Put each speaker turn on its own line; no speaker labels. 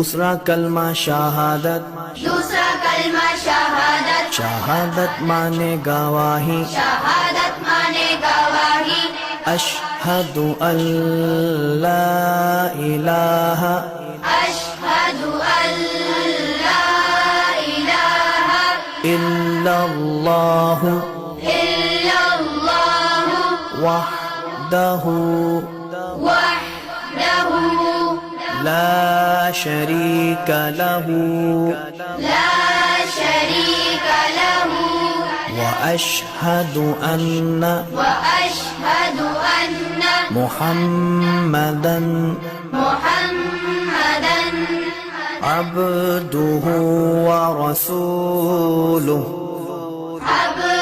دوسرا کلمہ شہادت،
دوسرا کلمہ شہادت،
شہادت مانے گواہی،
شہادت مانے گواہی،
اشہد ان لا الہ
اشہد ان لا الہ
الا اللہ
الا اللہ
وحدہ
وحدہ
لا شریک لہ
لا شریک لہ
واشہد ان
واشہد ان
محمدا
محمدا
عبدہ ورسولہ
عبدہ